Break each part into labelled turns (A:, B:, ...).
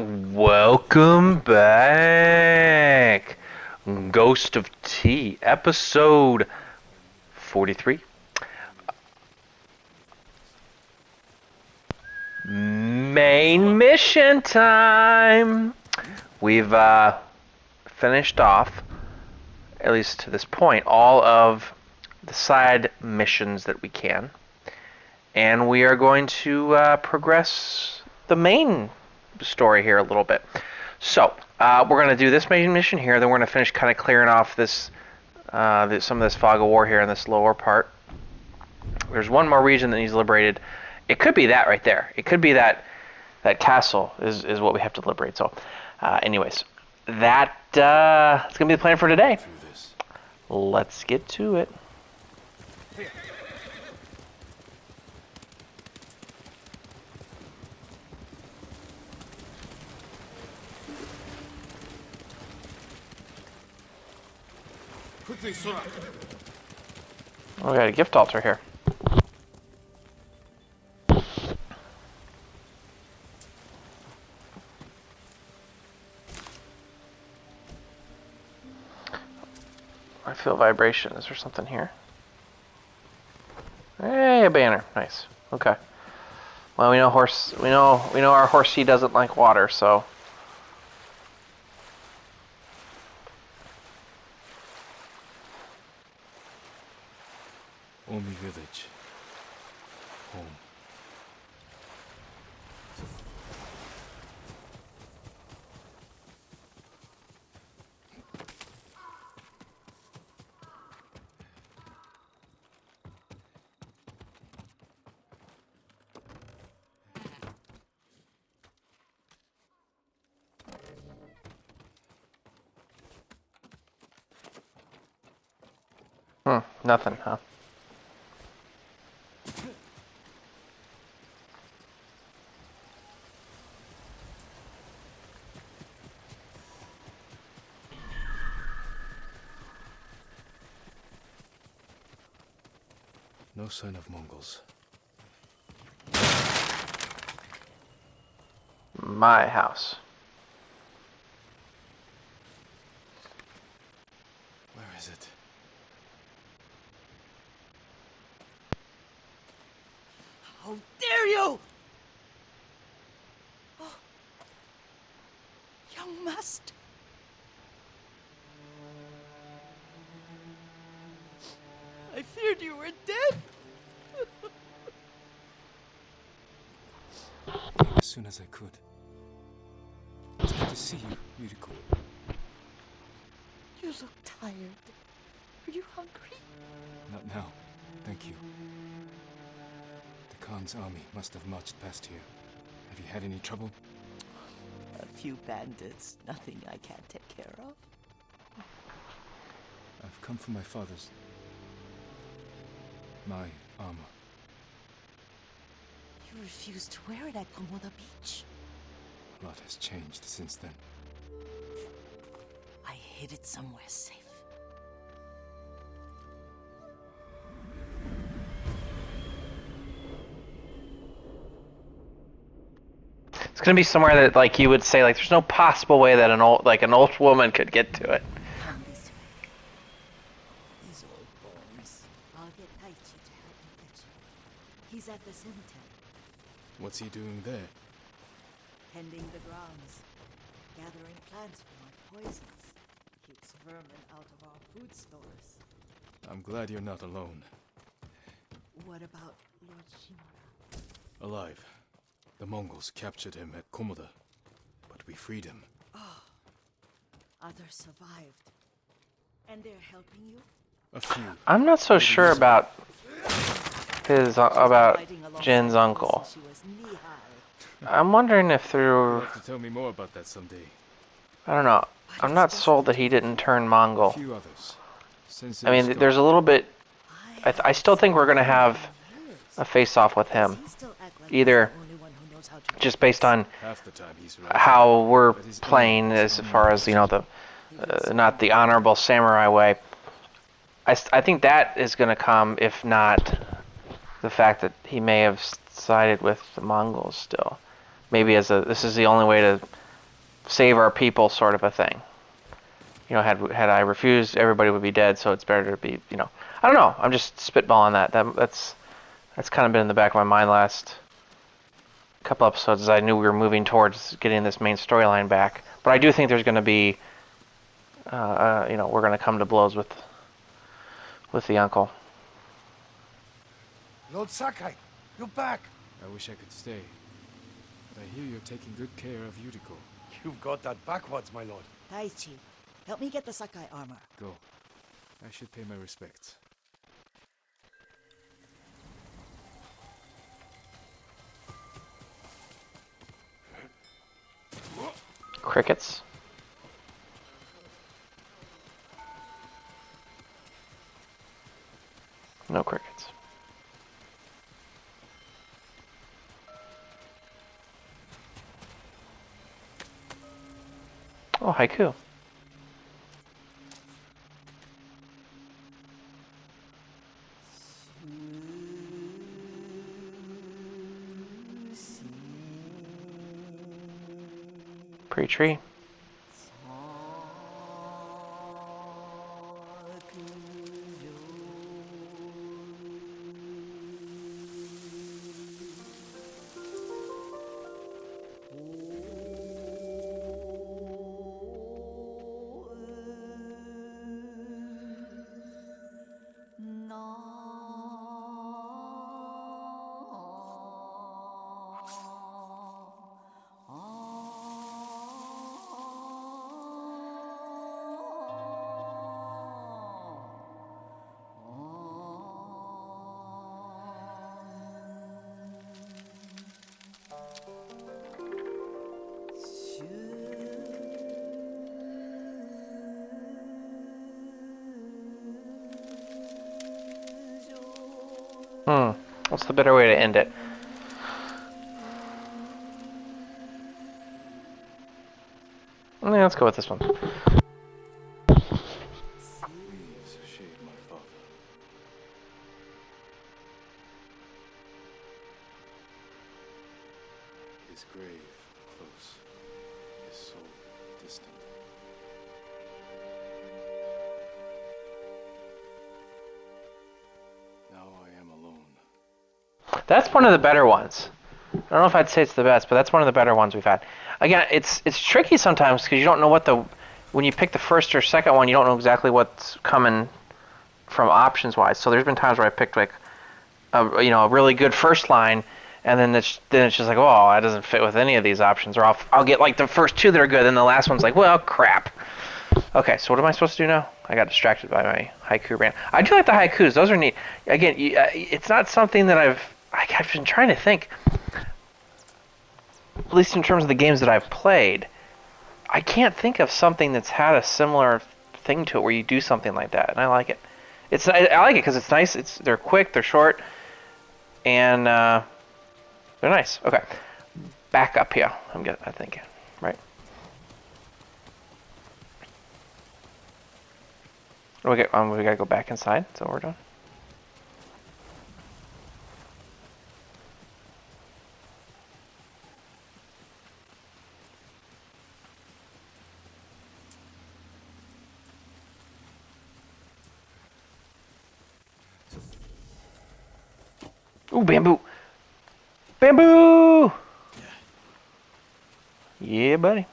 A: Welcome back. Ghost of Tea, episode 43. Main mission time. We've finished off, at least to this point, all of the side missions that we can. And we are going to progress the main story here a little bit. So, we're going to do this main mission here, then we're going to finish kind of clearing off this, some of this fog of war here in this lower part. There's one more region that needs liberated. It could be that right there. It could be that castle is what we have to liberate. So, anyways, that's going to be the plan for today. Let's get to it. Oh, we got a gift altar here. I feel vibration. Is there something here? Hey, a banner. Nice. Okay. Well, we know our horsey doesn't like water, so.
B: Omi village. Home.
A: Nothing, huh?
B: No sign of Mongols.
A: My house.
B: Where is it?
C: How dare you! Oh, young master. I feared you were dead.
B: As soon as I could. It's good to see you, Yuriko.
C: You look tired. Are you hungry?
B: Not now. Thank you. The Khan's army must have marched past here. Have you had any trouble?
C: A few bandits. Nothing I can't take care of.
B: I've come for my father's. My armor.
C: You refused to wear it at Komoda Beach.
B: A lot has changed since then.
C: I hid it somewhere safe.
A: It's gonna be somewhere that, like, you would say, like, there's no possible way that an old woman could get to it.
C: Come this way. These old bones. I'll get Taichi to help me fetch him. He's at the cemetery,
B: What's he doing there?
C: tending the grounds, gathering plants from our poisons. Keeps vermin out of our food stores.
B: I'm glad you're not alone.
C: What about Lord Shimura?
B: Alive. The Mongols captured him at Komoda, but we freed him.
C: Others survived. And they're helping you?
B: A few.
A: I'm not so sure about Jin's uncle.
C: She was knee-high.
A: I'm wondering if
B: You'll
A: through,
B: have to tell me more about that someday.
A: I don't know. I'm not sold that he didn't turn
B: A
A: Mongol.
B: few others. Since
A: I mean, there's a little bit. I still think we're gonna have a face-off with him, either just based on
B: half the time he's right.
A: how we're playing as far as, you know, the not the honorable samurai way. I think that is going to come, if not the fact that he may have sided with the Mongols still. Maybe this is the only way to save our people sort of a thing. You know, had I refused, everybody would be dead. So it's better to be, you know, I don't know. I'm just spitballing that. That's kind of been in the back of my mind last couple episodes as I knew we were moving towards getting this main storyline back. But I do think there's going to be, you know, we're going to come to blows with the uncle.
D: Lord Sakai, you're back.
B: I wish I could stay. But I hear you're taking good care of Yuriko.
D: You've got that backwards, my lord.
C: Taichi, help me get the Sakai armor.
B: Go. I should pay my respects.
A: Crickets. No crickets. Oh, haiku. Pretty tree. What's the better way to end it? Yeah, let's go with this one.
B: Please shade my father. His grave close, his soul distant. Now I am alone.
A: That's one of the better ones. I don't know if I'd say it's the best, but that's one of the better ones we've had. Again, it's tricky sometimes because you don't know what when you pick the first or second one, you don't know exactly what's coming from options wise. So there's been times where I picked like a really good first line, and then it's just like, oh, that doesn't fit with any of these options, or I'll get like the first two that are good, and the last one's like, well, crap. Okay, so what am I supposed to do now? I got distracted by my haiku rant. I do like the haikus; those are neat. Again, it's not something that I've been trying to think. At least in terms of the games that I've played, I can't think of something that's had a similar thing to it where you do something like that, and I like it. I like it because it's nice. They're quick, they're short, and they're nice. Okay, back up here. I think, right? Okay, we gotta go back inside. Is that what we're doing? Ooh, bamboo! Bamboo! Yeah, buddy.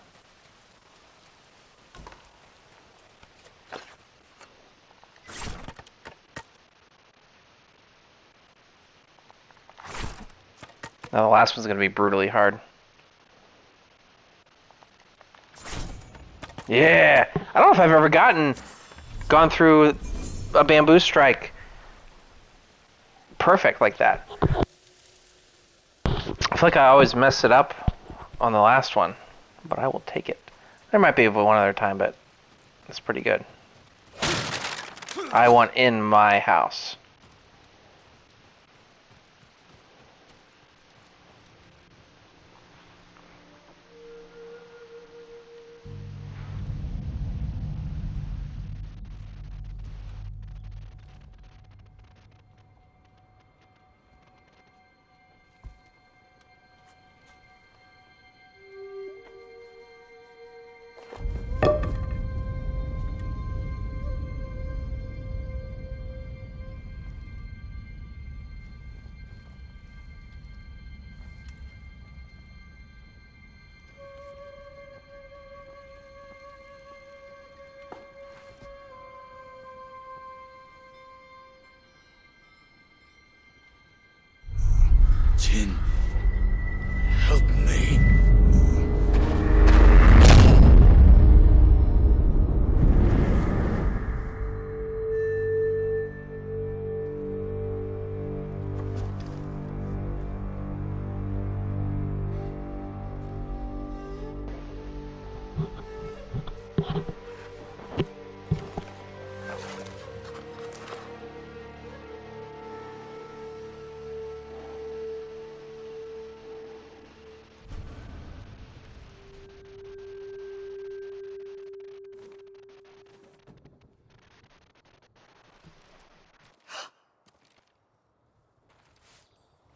A: Now the last one's gonna be brutally hard. Yeah! I don't know if I've ever gone through a bamboo strike perfect like that. I feel like I always mess it up on the last one, but I will take it. There might be one other time, but it's pretty good. I want in my house.
B: Jin, help me.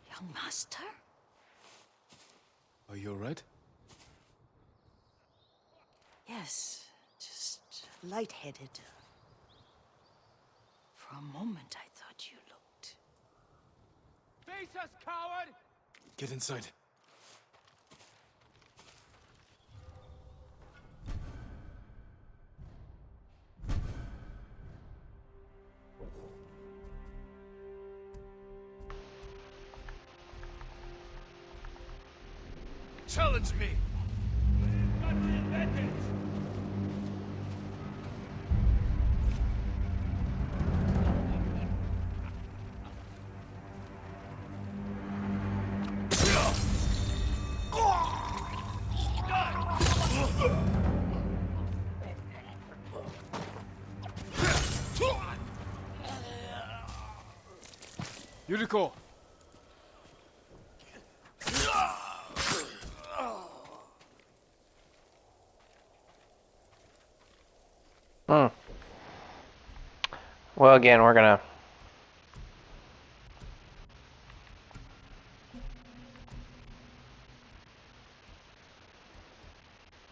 C: Young master?
B: Are you alright?
C: Yes, just lightheaded. For a moment, I thought you looked...
D: Face us, coward!
B: Get inside.
D: Challenge me! Got the advantage!
B: Yuriko!
A: Hmm. Well, again, we're gonna...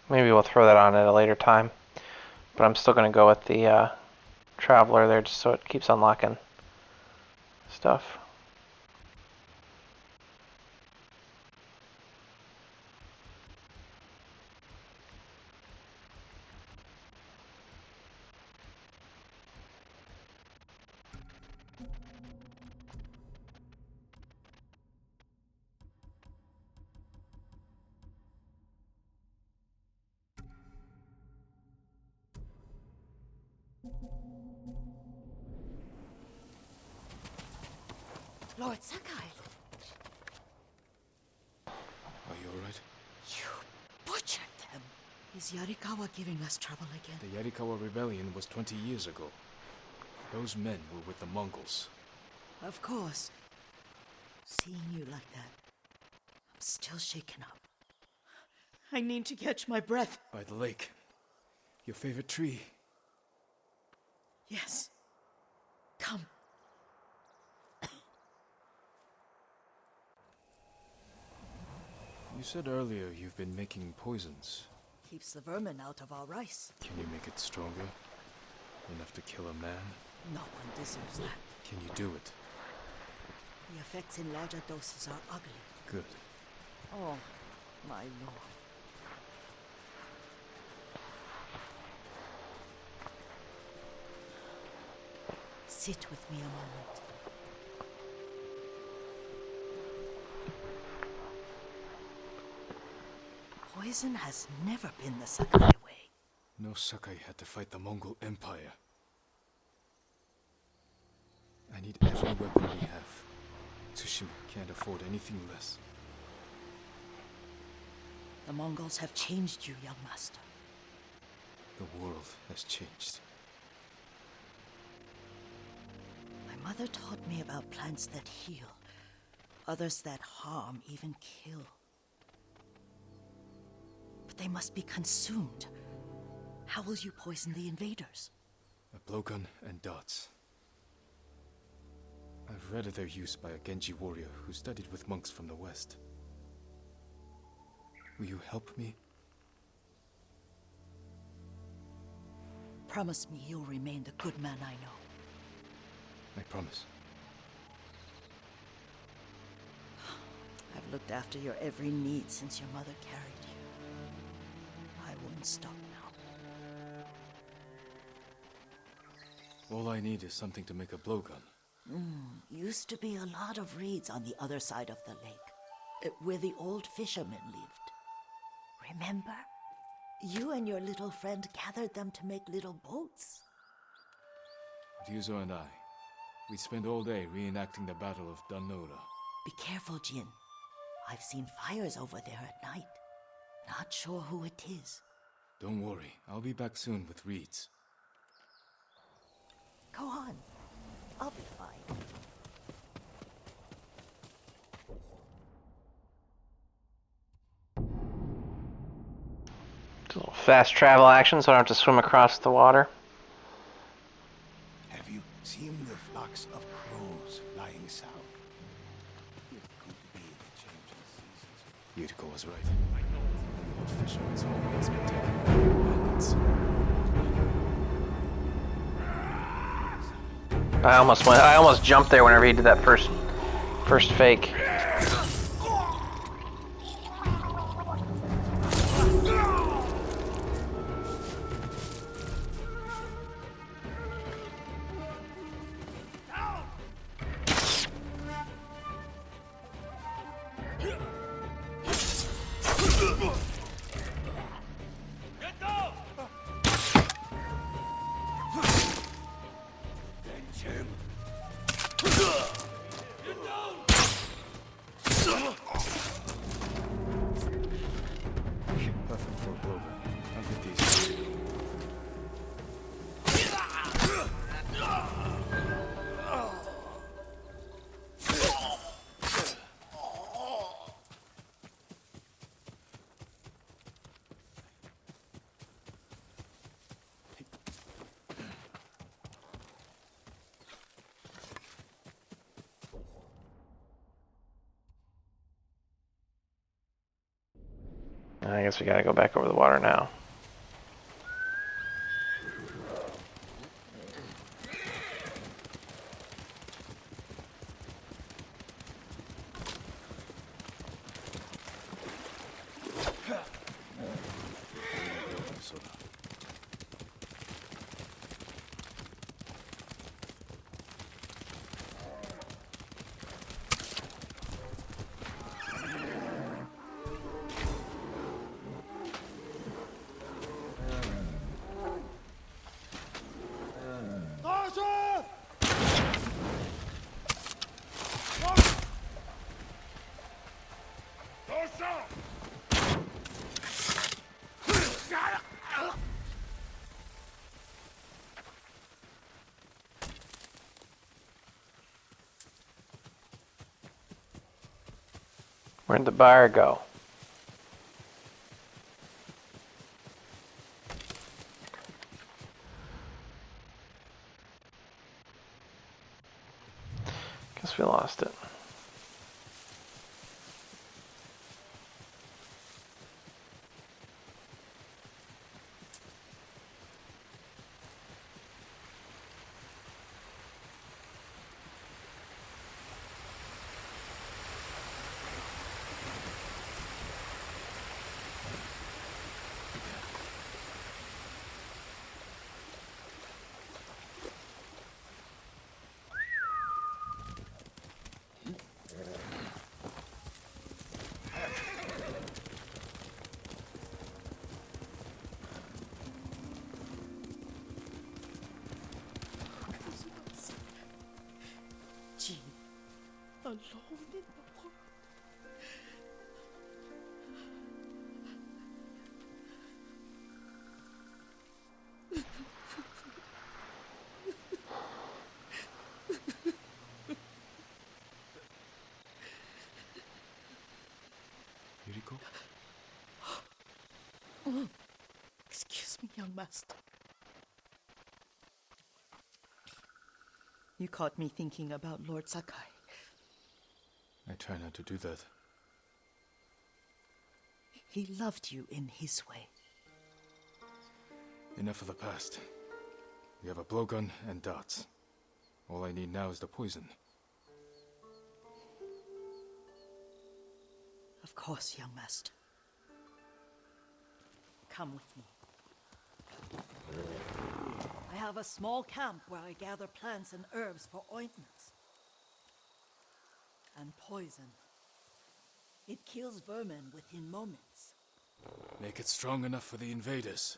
A: Maybe we'll throw that on at a later time. But I'm still gonna go with the Traveler there just so it keeps unlocking stuff.
C: Lord Sakai,
B: Are you alright?
C: you butchered them. Is Yarikawa giving us trouble again?
B: The Yarikawa rebellion was 20 years ago. Those men were with the Mongols.
C: Of course. Seeing you like that, I'm still shaken up. I need to catch my breath.
B: By the lake. Your favorite tree.
C: Yes. Come.
B: You said earlier you've been making poisons.
C: Keeps the vermin out of our rice.
B: Can you make it stronger? Enough to kill a man?
C: No one deserves that.
B: Can you do it?
C: The effects in larger doses are ugly.
B: Good.
C: Oh, my lord. Sit with me a moment. Poison has never been the Sakai way.
B: No Sakai had to fight the Mongol Empire. I need every weapon we have. Tsushima can't afford anything less.
C: The Mongols have changed you, young master.
B: The world has changed.
C: My mother taught me about plants that heal, others that harm, even kill. But they must be consumed. How will you poison the invaders?
B: A blowgun and dots. I've read of their use by a Genji warrior who studied with monks from the west. Will you help me?
C: Promise me you'll remain the good man I know.
B: I promise.
C: I've looked after your every need since your mother carried you. I won't stop now.
B: All I need is something to make a blowgun.
C: Used to be a lot of reeds on the other side of the lake, where the old fishermen lived. Remember? You and your little friend gathered them to make little boats.
B: Ryuzo and I, we spent all day reenacting the Battle of Danora.
C: Be careful, Jin. I've seen fires over there at night. Not sure who it is.
B: Don't worry, I'll be back soon with reeds.
C: Go on. I'll be fine.
A: It's a little fast travel action, so I don't have to swim across the water.
E: Have you seen the flocks of crows flying south? It could be the changing seasons.
B: Yuriko was right. The old fisherman's home has been taken, and it's...
A: I almost jumped there whenever he did that first fake.
D: Get down! Get down!
B: Perfect for a blow. I'll get these.
A: I guess we gotta go back over the water now. Where'd the buyer go? Guess we lost it.
C: Jin, alone in the world.
B: Yuriko?
C: Excuse me, young master. You caught me thinking about Lord Sakai.
B: I try not to do that.
C: He loved you in his way.
B: Enough of the past. We have a blowgun and dots. All I need now is the poison.
C: Of course, young master. Come with me. I have a small camp where I gather plants and herbs for ointments. and poison. It kills vermin within moments.
B: Make it strong enough for the invaders.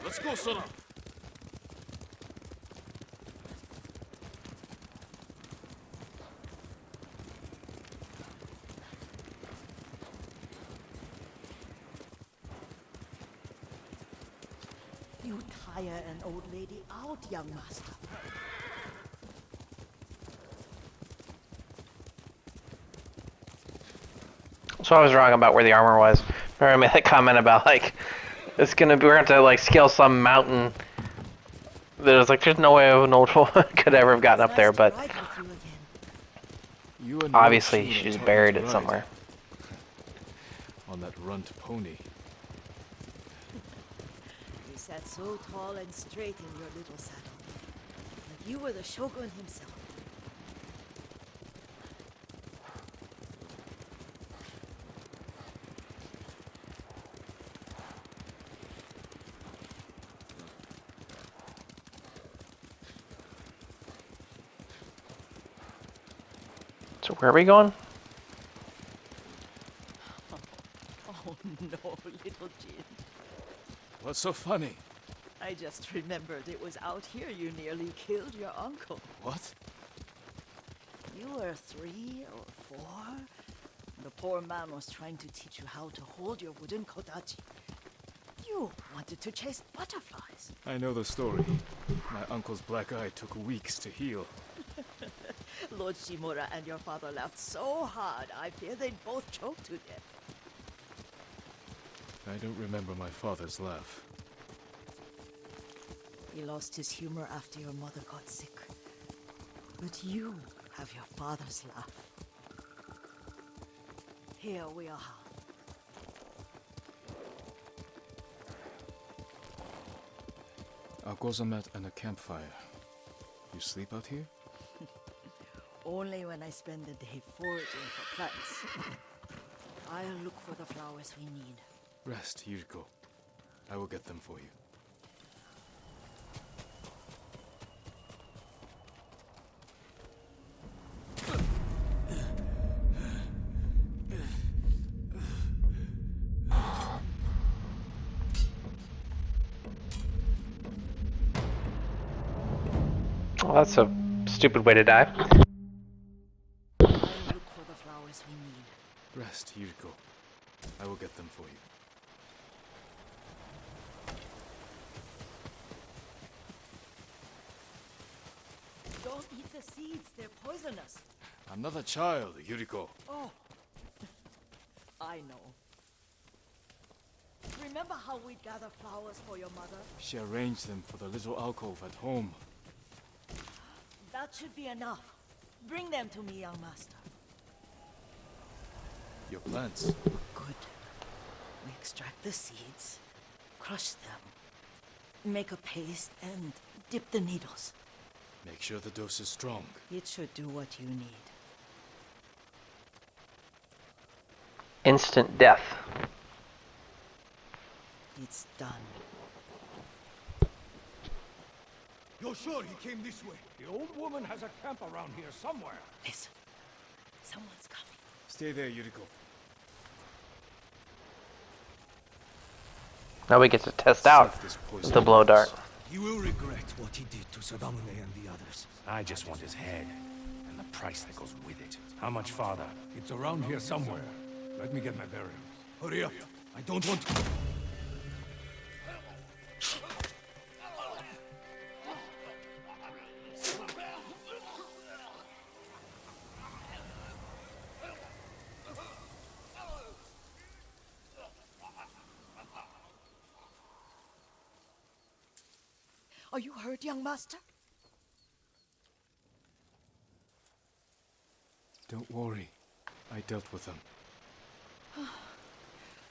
B: Let's go, Sora!
C: You tire an old lady out, young master.
A: So I was wrong about where the armor was. Remember I made that comment about like we're gonna have to like scale some mountain. There's like there's no way an old woman could ever have gotten up there, but
C: Ride with you again.
B: You and
A: obviously
B: Lord Shura
A: she's
B: taught me
A: buried
B: to
A: it
B: ride.
A: somewhere.
B: On that runt pony.
C: You sat so tall and straight in your little saddle. Like you were the shogun himself.
A: So where are we going?
C: Oh no, little Jin.
B: What's so funny?
C: I just remembered it was out here you nearly killed your uncle.
B: What?
C: You were 3 or 4. The poor man was trying to teach you how to hold your wooden kodachi. You wanted to chase butterflies.
B: I know the story. My uncle's black eye took weeks to heal.
C: Lord Shimura and your father laughed so hard, I fear they'd both choke to death.
B: I don't remember my father's laugh.
C: He lost his humor after your mother got sick. But you have your father's laugh. Here we are.
B: A gozamat and a campfire. You sleep out here?
C: Only when I spend the day foraging for plants. I'll look for the flowers we need.
B: Rest, Yuriko. I will get them for you.
A: Well, that's a stupid way to die.
C: I'll look for the flowers we need.
B: Rest, Yuriko. I will get them for you.
C: Don't eat the seeds, they're poisonous.
B: I'm not a child, Yuriko.
C: Oh, I know. Remember how we'd gather flowers for your mother?
B: She arranged them for the little alcove at home.
C: That should be enough. Bring them to me, young master.
B: Your plants.
C: Good. We extract the seeds, crush them, make a paste, and dip the needles.
B: Make sure the dose is strong.
C: It should do what you need.
A: Instant death.
C: It's done.
E: You're sure he came this way?
D: The old woman has a camp around here somewhere.
C: Listen. Someone's coming.
B: Stay there, Yuriko.
A: Now we get to test out
B: Sift this poison
A: the blow dart.
E: He will regret what he did to Sadamune and the others.
D: I just want his head and the price that goes with it. How much farther? It's around here somewhere. Let me get my bearings.
E: Hurry up. I don't want to...
C: Are you hurt, young master?
B: Don't worry. I dealt with them.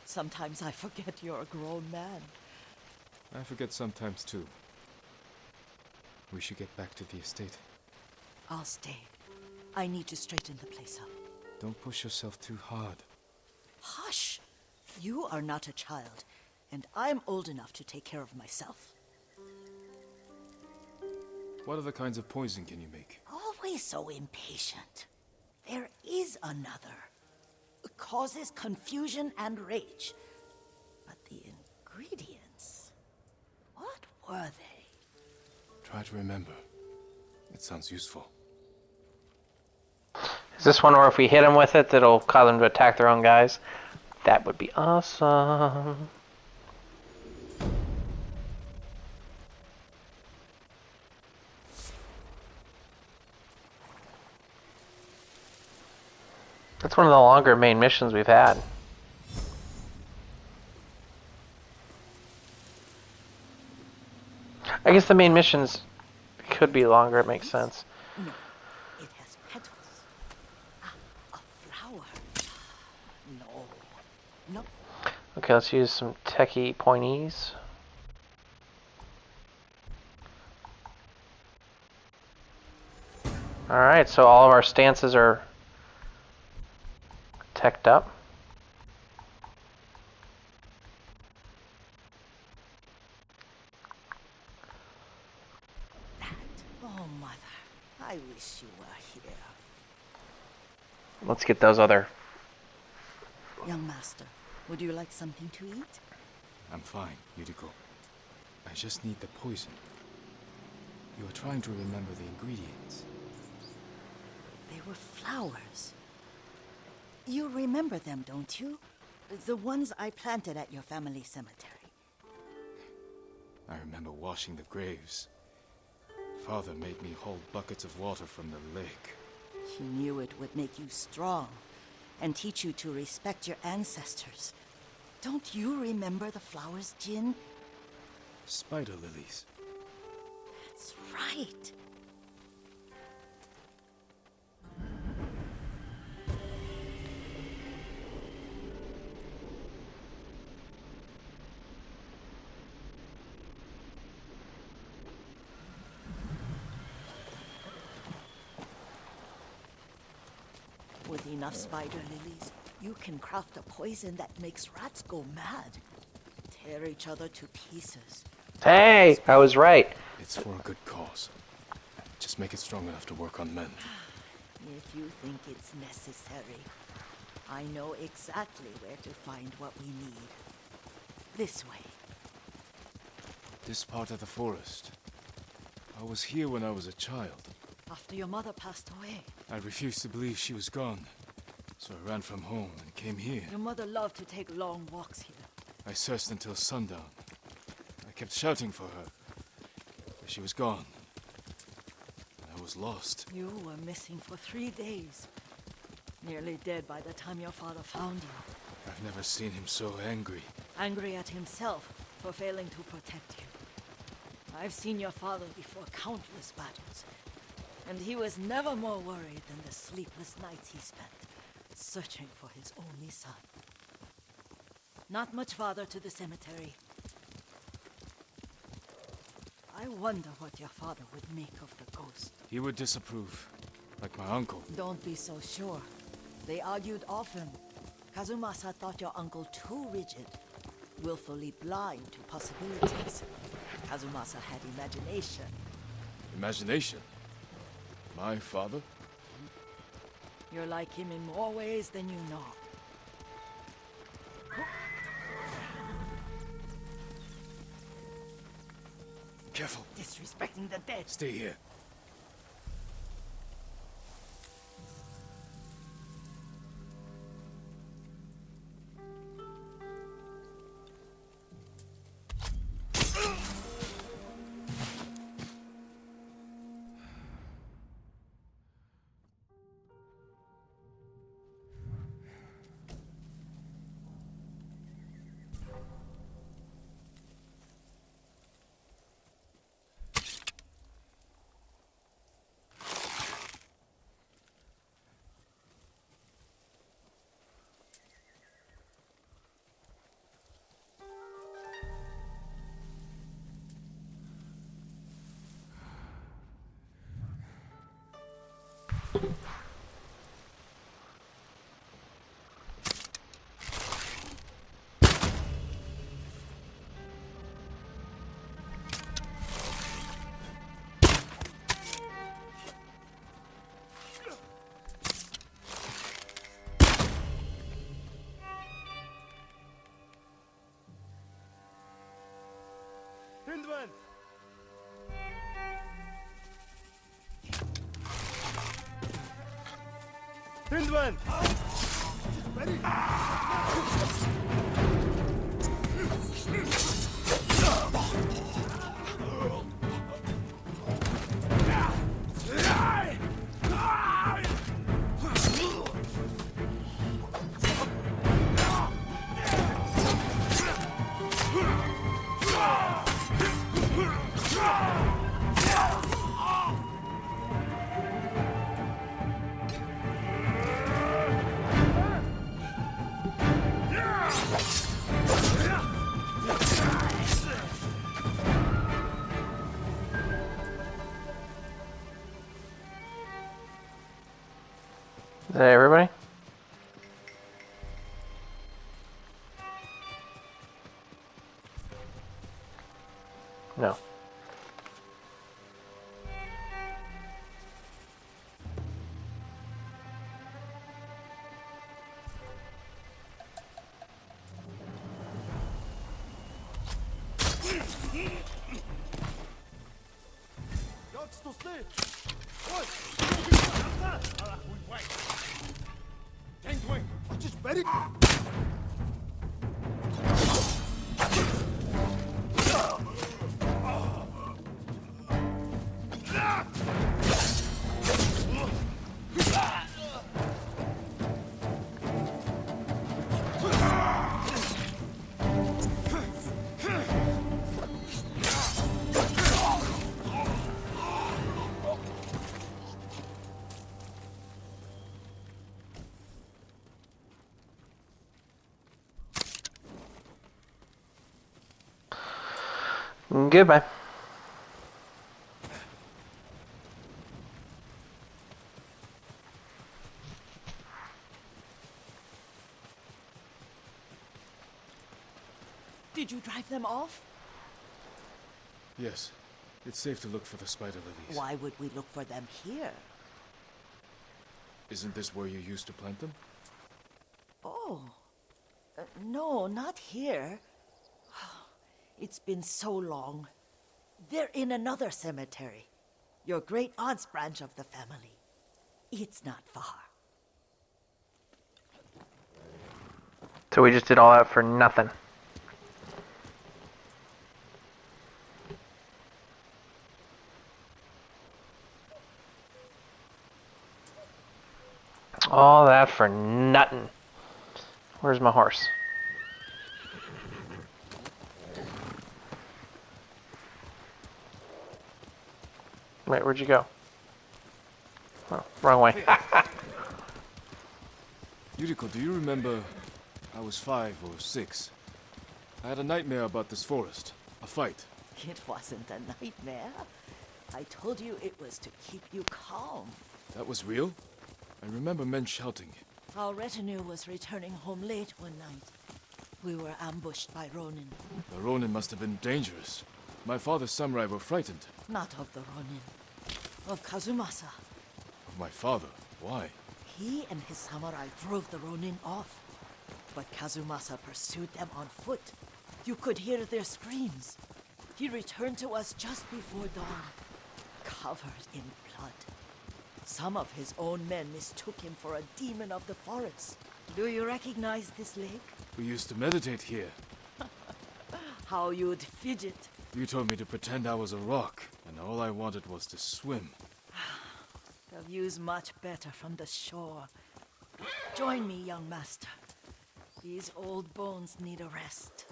C: Sometimes I forget you're a grown man.
B: I forget sometimes too. We should get back to the estate.
C: I'll stay. I need to straighten the place up.
B: Don't push yourself too hard.
C: Hush! You are not a child, and I'm old enough to take care of myself.
B: What other kinds of poison can you make?
C: Always so impatient. There is another. It causes confusion and rage. But the ingredients... what were they?
B: Try to remember. It sounds useful.
A: Is this one where if we hit them with it, that'll cause them to attack their own guys? That would be awesome. That's one of the longer main missions we've had. I guess the main missions could be longer, it makes sense.
C: No, it has petals. Ah, a flower. No, no.
A: Okay, let's use some techie pointies. Alright, so all of our stances are teched up.
C: Oh, Mother, I wish you were here.
A: Let's get those other...
C: Young master, would you like something to eat?
B: I'm fine, Yuriko. I just need the poison. You are trying to remember the ingredients.
C: They were flowers. You remember them, don't you? The ones I planted at your family cemetery.
B: I remember washing the graves. Father made me hold buckets of water from the lake.
C: He knew it would make you strong and teach you to respect your ancestors. Don't you remember the flowers, Jin?
B: Spider lilies.
C: That's right. With enough spider lilies, you can craft a poison that makes rats go mad. Tear each other to pieces.
A: Hey, I was right.
B: It's for a good cause. Just make it strong enough to work on men.
C: If you think it's necessary, I know exactly where to find what we need. This way.
B: This part of the forest. I was here when I was a child.
C: After your mother passed away.
B: I refused to believe she was gone. So I ran from home and came here.
C: Your mother loved to take long walks here.
B: I searched until sundown. I kept shouting for her. But she was gone. I was lost.
C: You were missing for 3 days. Nearly dead by the time your father found you.
B: I've never seen him so angry.
C: Angry at himself for failing to protect you. I've seen your father before countless battles. And he was never more worried than the sleepless nights he spent searching for his only son. Not much farther to the cemetery. I wonder what your father would make of the ghost.
B: He would disapprove, like my uncle.
C: Don't be so sure. They argued often. Kazumasa thought your uncle too rigid, willfully blind to possibilities. Kazumasa had imagination.
B: Imagination? My father?
C: You're like him in more ways than you know.
B: Careful.
C: Disrespecting the dead.
B: Stay here.
E: Hindwan! Ready?
A: Is that everybody? No.
E: Just ready?
A: Goodbye.
C: Did you drive them off?
B: Yes. It's safe to look for the spider lilies.
C: Why would we look for them here?
B: Isn't this where you used to plant them?
C: Oh. No, not here. It's been so long. They're in another cemetery. Your great aunt's branch of the family. It's not far.
A: So we just did all that for nothing. All that for nothing. Where's my horse? Wait, where'd you go? Oh, wrong way.
B: Yuriko, do you remember? I was 5 or 6. I had a nightmare about this forest. A fight.
C: It wasn't a nightmare. I told you it was to keep you calm.
B: That was real? I remember men shouting.
C: Our retinue was returning home late one night. We were ambushed by Ronin.
B: The Ronin must have been dangerous. My father's samurai were frightened.
C: Not of the Ronin. Of Kazumasa.
B: Of my father? Why?
C: He and his samurai drove the Ronin off. But Kazumasa pursued them on foot. You could hear their screams. He returned to us just before dawn, covered in blood. Some of his own men mistook him for a demon of the forest. Do you recognize this lake?
B: We used to meditate here.
C: How you'd fidget.
B: You told me to pretend I was a rock, and all I wanted was to swim.
C: The view's much better from the shore. Join me, young master. These old bones need a rest.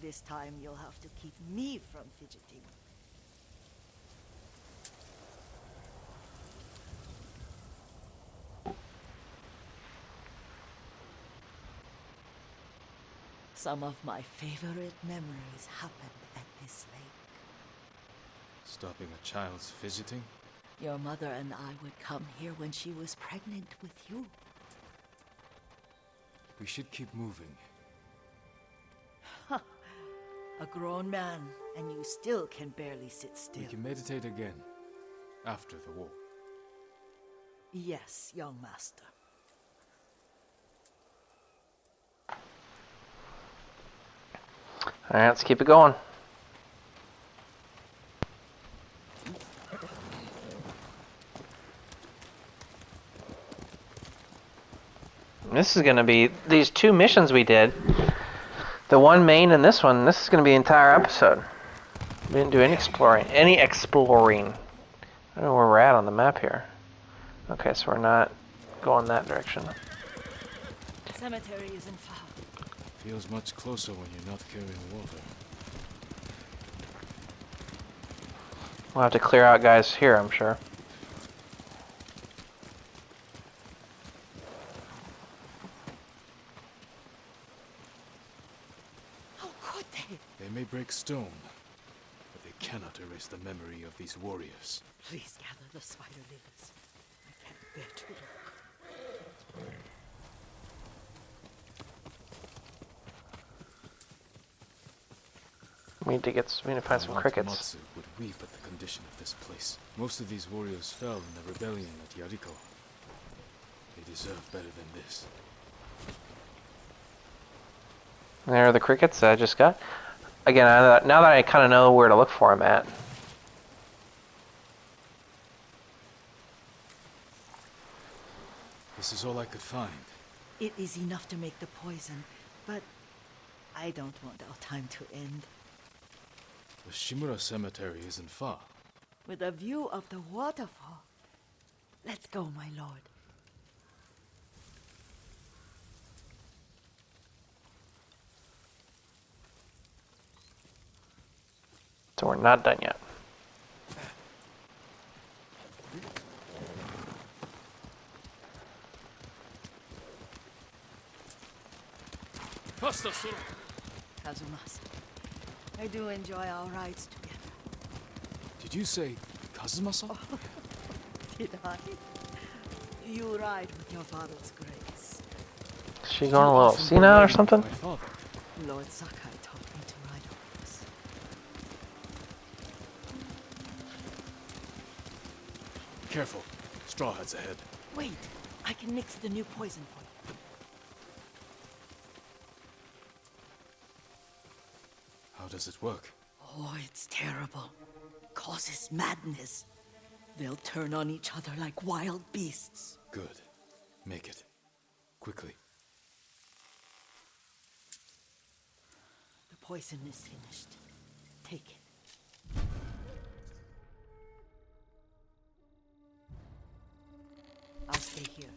C: This time you'll have to keep me from fidgeting. Some of my favorite memories happened at this lake.
B: Stopping a child's fidgeting?
C: Your mother and I would come here when she was pregnant with you.
B: We should keep moving.
C: A grown man, and you still can barely sit still.
B: We can meditate again. After the war.
C: Yes, young master.
A: Alright, let's keep it going. This is going to be these two missions we did. The one main and this one. This is going to be the entire episode. We didn't do any exploring. I don't know where we're at on the map here. Okay, so we're not going that direction.
C: Cemetery isn't far.
B: Feels much closer when you're not carrying water.
A: We'll have to clear out guys here, I'm sure.
C: How could they?
B: They may break stone, but they cannot erase the memory of these warriors.
C: Please gather the spider lilies. I can't bear to look.
A: We need to find some crickets.
B: Matsu would weep at the condition of this place. Most of these warriors fell in the rebellion at Yariko. They deserve better than this.
A: There are the crickets that I just got. Again, now that I kind of know where to look for them at.
B: This is all I could find.
C: It is enough to make the poison, but I don't want our time to end.
B: The Shimura Cemetery isn't far.
C: With a view of the waterfall. Let's go, my lord.
A: So we're not done yet.
C: Kazumasa, I do enjoy our rides together.
B: Did you say Kazumasa?
C: Did I? You ride with your father's grace.
A: Is she going a little senile or something?
B: My father.
C: Lord Sakai taught me to ride a horse.
B: Careful. Straw Hat's ahead.
C: Wait, I can mix the new poison for you.
B: How does it work?
C: Oh, it's terrible. Causes madness. They'll turn on each other like wild beasts.
B: Good. Make it. Quickly.
C: The poison is finished. Take it. I'll stay here.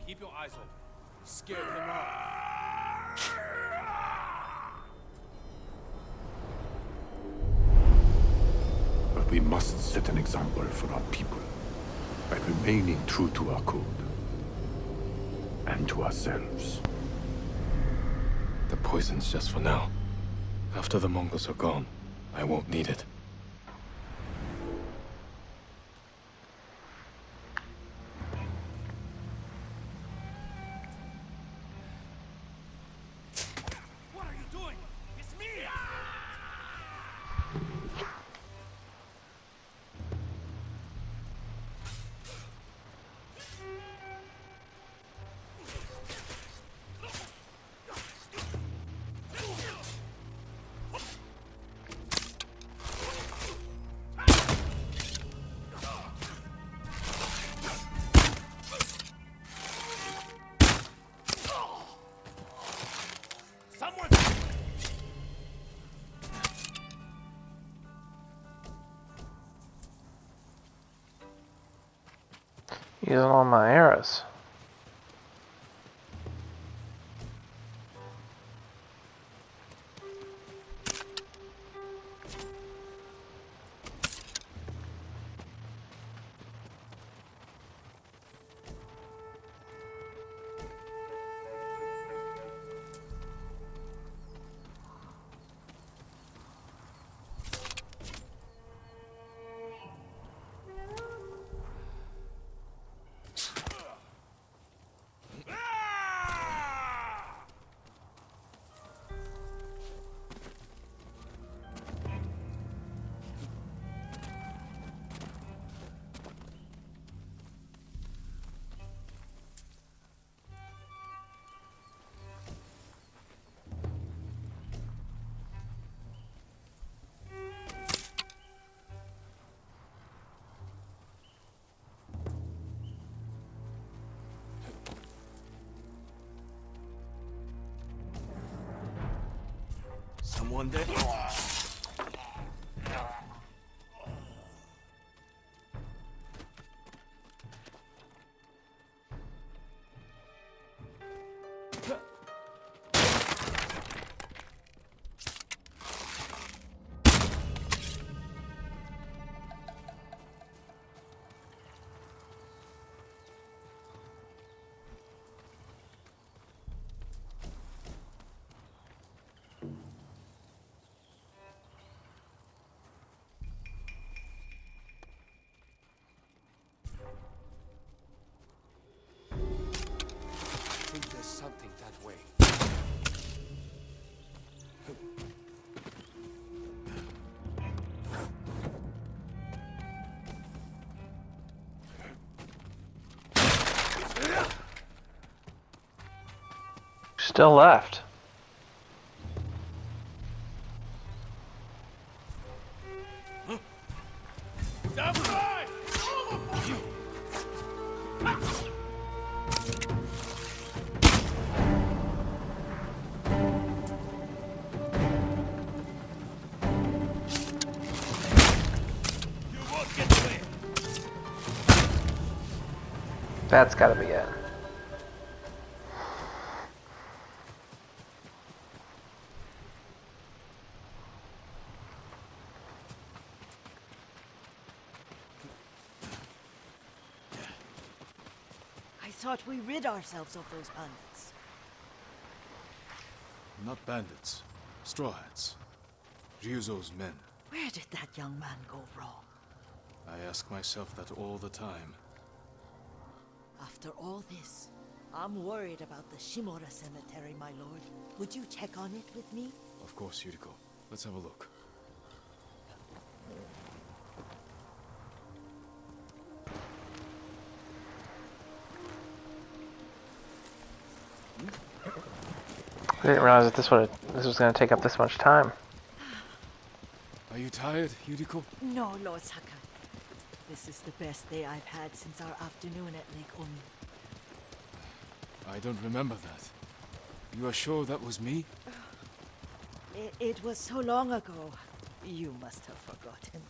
D: Keep your eyes open. Scare them off.
E: But we must set an example for our people by remaining true to our code and to ourselves.
B: The poison's just for now. After the Mongols are gone, I won't need it.
D: What are you doing? It's me!
A: Using all my arrows.
D: Someone there? I think there's something that way.
A: Still left. That's gotta be it.
C: I thought we rid ourselves of those bandits.
B: Not bandits. Straw Hats. Ryuzo's men.
C: Where did that young man go wrong?
B: I ask myself that all the time.
C: After all this, I'm worried about the Shimura Cemetery, my lord. Would you check on it with me?
B: Of course, Yuriko. Let's have a look.
A: I didn't realize that this was going to take up this much time.
B: Are you tired, Yuriko?
C: No, Lord Sakai. This is the best day I've had since our afternoon at Lake Omi.
B: I don't remember that. You are sure that was me?
C: It was so long ago. You must have forgotten.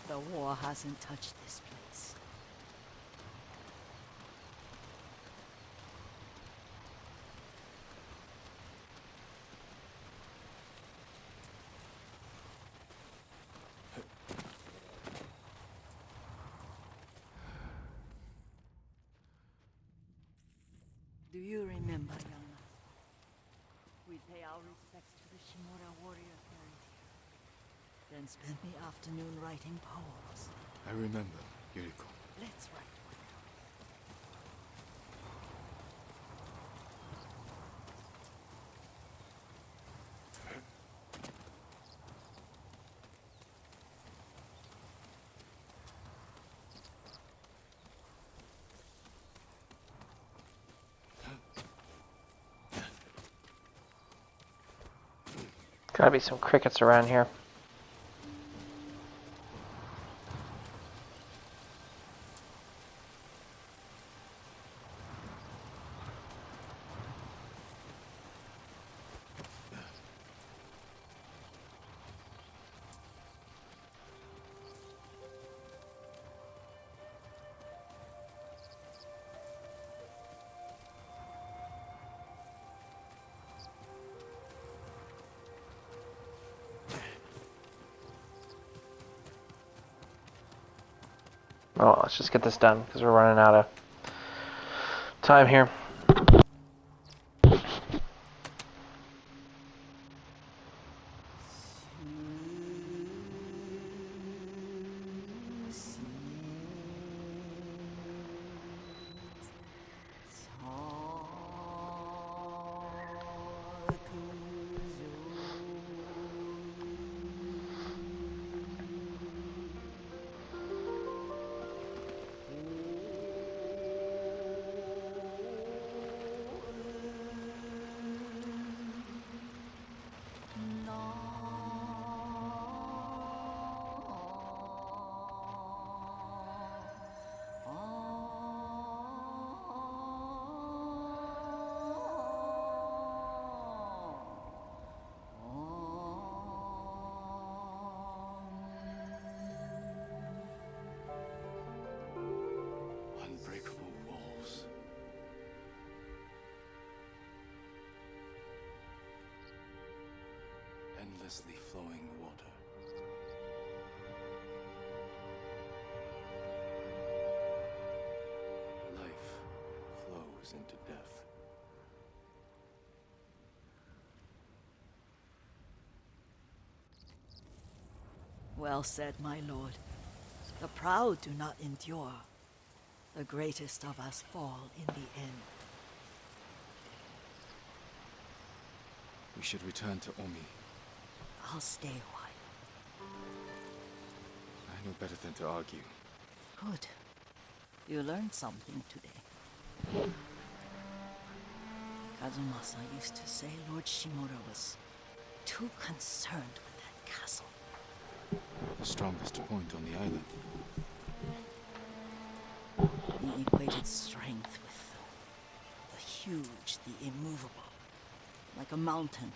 C: The war hasn't touched this place. Do you remember, young man? We pay our respects to the Shimura warrior buried here. Then spend the afternoon writing poems.
B: I remember, Yuriko.
C: Let's write one now.
A: Gotta be some crickets around here. Oh, let's just get this done because we're running out of time here.
B: Unbreakable walls. Endlessly flowing water. Life flows into death.
C: Well said, my lord. The proud do not endure. The greatest of us fall in the end.
B: We should return to Omi.
C: I'll stay a while.
B: I know better than to argue.
C: Good. You learned something today. Kazumasa used to say Lord Shimura was too concerned with that castle.
B: The strongest point on the island.
C: He equated strength with the huge, the immovable, like a mountain.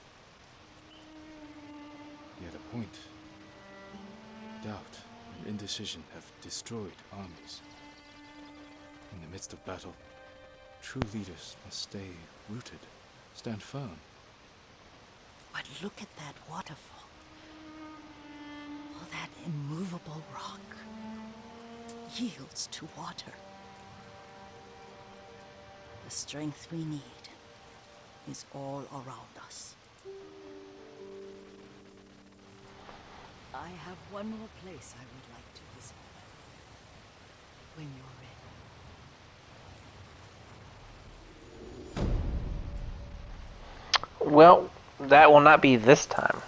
B: He had a point. Doubt and indecision have destroyed armies. In the midst of battle, true leaders must stay rooted, stand firm.
C: But look at that waterfall. All that immovable rock yields to water. The strength we need is all around us. I have one more place I would like to visit. When you're ready.
A: Well, that will not be this time.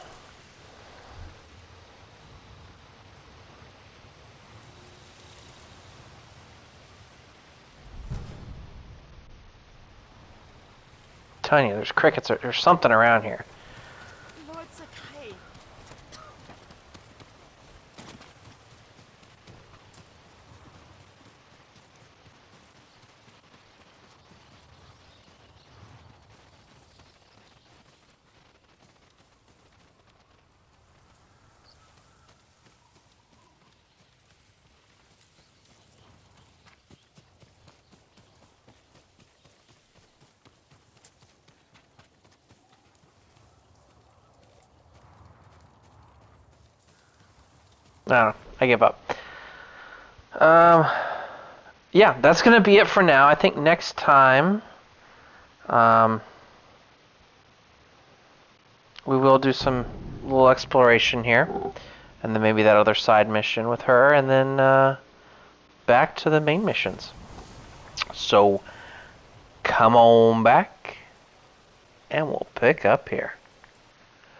A: Telling you, there's crickets. There's something around here.
C: Lord Sakai.
A: No, I give up. Yeah, that's gonna be it for now. I think next time, we will do some little exploration here, and then maybe that other side mission with her, and then back to the main missions. So come on back, and we'll pick up here.